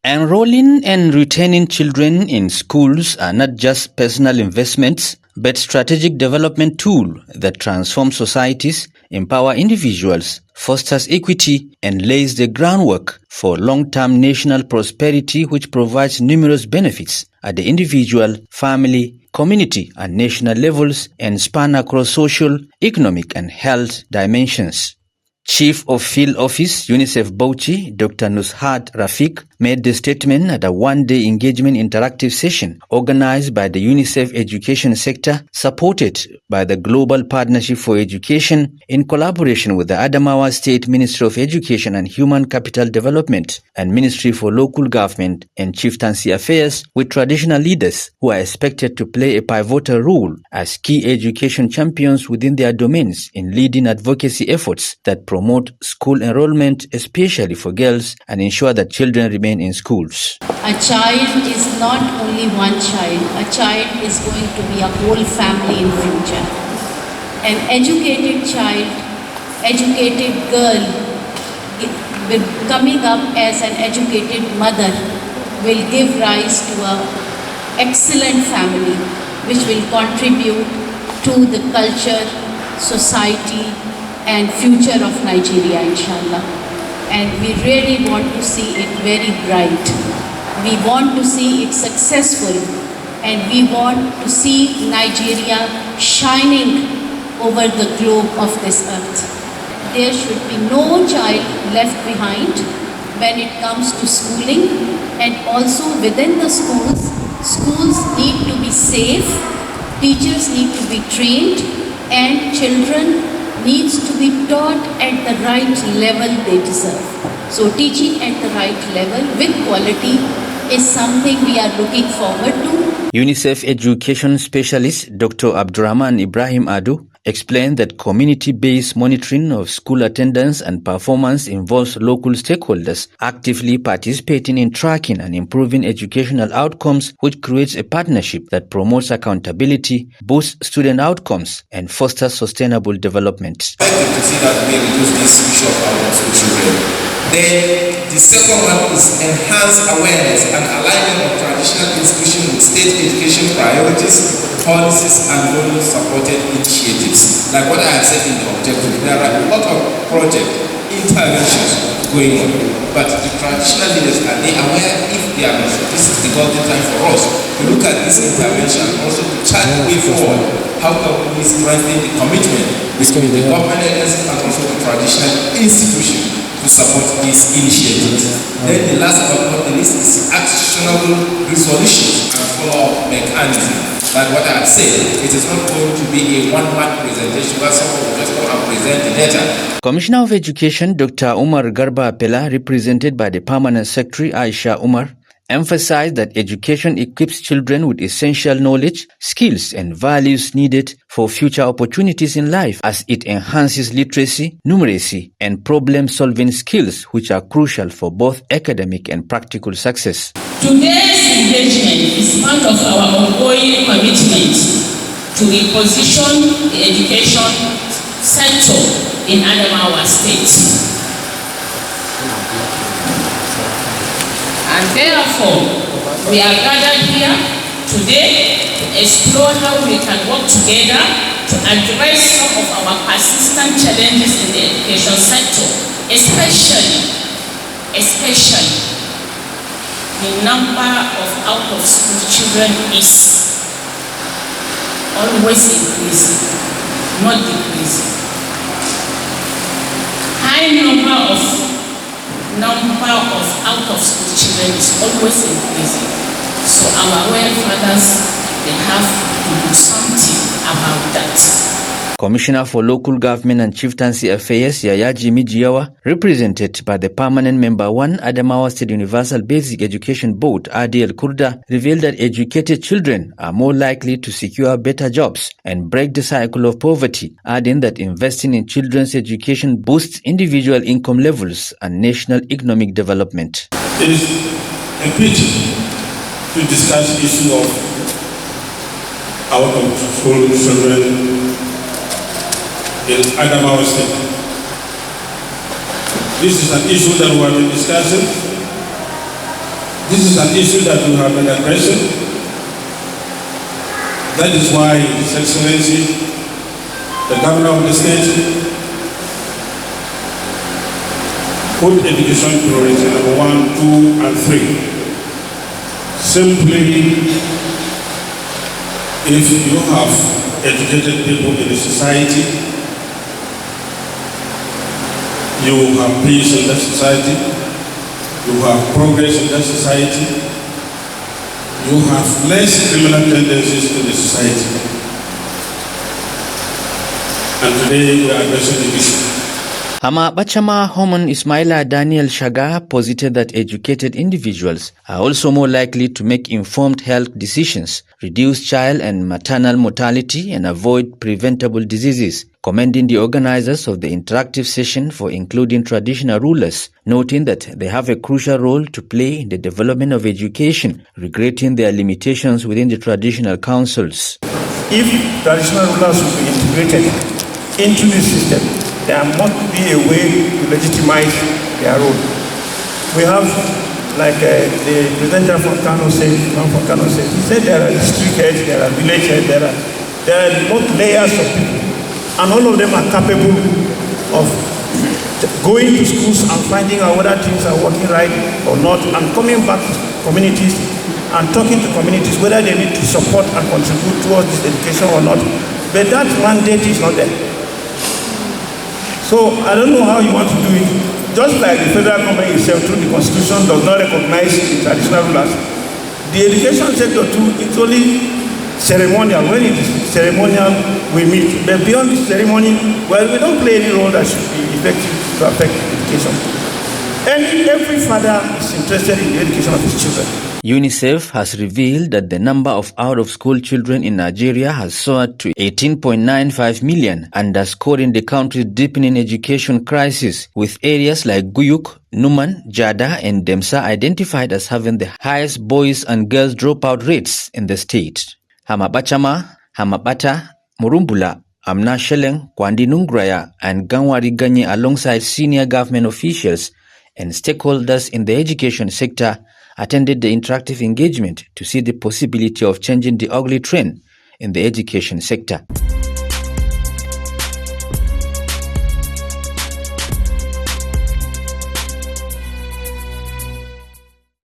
Enrolling and retaining children in schools are not just personal investments, but strategic development tools that transform societies, empower individuals, fosters equity, and lays the groundwork for long-term national prosperity, which provides numerous benefits at the individual, family, community, and national levels and span across social, economic, and health dimensions. Chief of Field Office, UNICEF Bauchi, Dr. Nushat Rafiq, made the statement at a one-day engagement interactive session organized by the UNICEF Education Sector, supported by the Global Partnership for Education in collaboration with the Adamawa State Ministry of Education and Human Capital Development and Ministry for Local Government and Chieftaincy Affairs, with traditional leaders who are expected to play a pivotal role as key education champions within their domains in leading advocacy efforts that promote school enrollment, especially for girls, and ensure that children remain in schools. A child is not only one child. A child is going to be a whole family in future. An educated child, educated girl, coming up as an educated mother will give rise to an excellent family which will contribute to the culture, society, and future of Nigeria, inshallah. And we really want to see it very bright. We want to see it successful, and we want to see Nigeria shining over the globe of this earth. There should be no child left behind when it comes to schooling, and also within the schools need to be safe, teachers need to be trained, and children needs to be taught at the right level they deserve. So teaching at the right level with quality is something we are looking forward to. UNICEF education specialist Dr. Abdurrahman Ibrahim Adu explained that community-based monitoring of school attendance and performance involves local stakeholders actively participating in tracking and improving educational outcomes, which creates a partnership that promotes accountability, boosts student outcomes, and fosters sustainable development. I like to see that we reduce this issue of our school children. Then the second one is enhance awareness and alignment of traditional institutions with state education priorities, policies, and rural supported initiatives. Like what I have said in the objective, there are a lot of project interventions going on, but the traditional leaders, are they aware if they are not? This is the golden time for us to look at this intervention and also to chart the way forward. How can we strengthen the commitment between the government agencies and also the traditional institutions to support these initiatives? Then the last but not the least is actionable resolutions and follow-up mechanism. Like what I have said, it is not going to be a one-man presentation where someone will just come and present the data. Commissioner of Education Dr. Umar Garba Apela, represented by the Permanent Secretary Aisha Umar, emphasized that education equips children with essential knowledge, skills, and values needed for future opportunities in life, as it enhances literacy, numeracy, and problem-solving skills, which are crucial for both academic and practical success. Today's engagement is part of our ongoing commitment to reposition the education sector in Adamawa State. And therefore, we are gathered here today to explore how we can work together to address some of our persistent challenges in the education sector, especially the number of out-of-school children is always increasing, not decreasing. High number of out-of-school children is always increasing. So our well fathers, they have to do something about that. Commissioner for Local Government and Chieftaincy Affairs Yayaji Mijiawa, represented by the Permanent Member 1 Adamawa State Universal Basic Education Board ADL Kurda, revealed that educated children are more likely to secure better jobs and break the cycle of poverty, adding that investing in children's education boosts individual income levels and national economic development. It is imperative to discuss the issue of out-of-school children in Adamawa State. This is an issue that we have been discussing This is an issue that we have been addressing. That is why His Excellency, the Governor of the state, put education priority number 1, 2, and 3. Simply, if you have educated people in the society, you will have peace in that society, you will have progress in that society, you will have less criminal tendencies in the society. And today we are addressing the issue. Hama Bachama Homon Ismaila Daniel Shaga posited that educated individuals are also more likely to make informed health decisions, reduce child and maternal mortality, and avoid preventable diseases, commending the organizers of the interactive session for including traditional rulers, noting that they have a crucial role to play in the development of education, regretting their limitations within the traditional councils. If traditional rulers will be integrated into this system, there must be a way to legitimize their role. We have, like the presenter from Kano said, he said there are district heads, there are village heads, there are both layers of people, and all of them are capable of going to schools and finding out whether things are working right or not, and coming back to communities and talking to communities whether they need to support and contribute towards this education or not. But that mandate is not there. So I don't know how you want to do it. Just like the federal government itself, through the constitution, does not recognize the traditional rulers. The education sector too, it's only ceremonial. When it is ceremonial, we meet. But beyond the ceremony, well, we don't play any role that should be effective to affect education. And every father is interested in the education of his children. UNICEF has revealed that the number of out-of-school children in Nigeria has soared to 18.95 million, underscoring the country's deepening education crisis, with areas like Guyuk, Numan, Jada, and Demsa identified as having the highest boys and girls dropout rates in the state. Hamabachama, Hamabata, Murumbula, Amna Sheleng, Kwandi Nungraya, and Ganwari Ganye, alongside senior government officials and stakeholders in the education sector, attended the interactive engagement to see the possibility of changing the ugly trend in the education sector.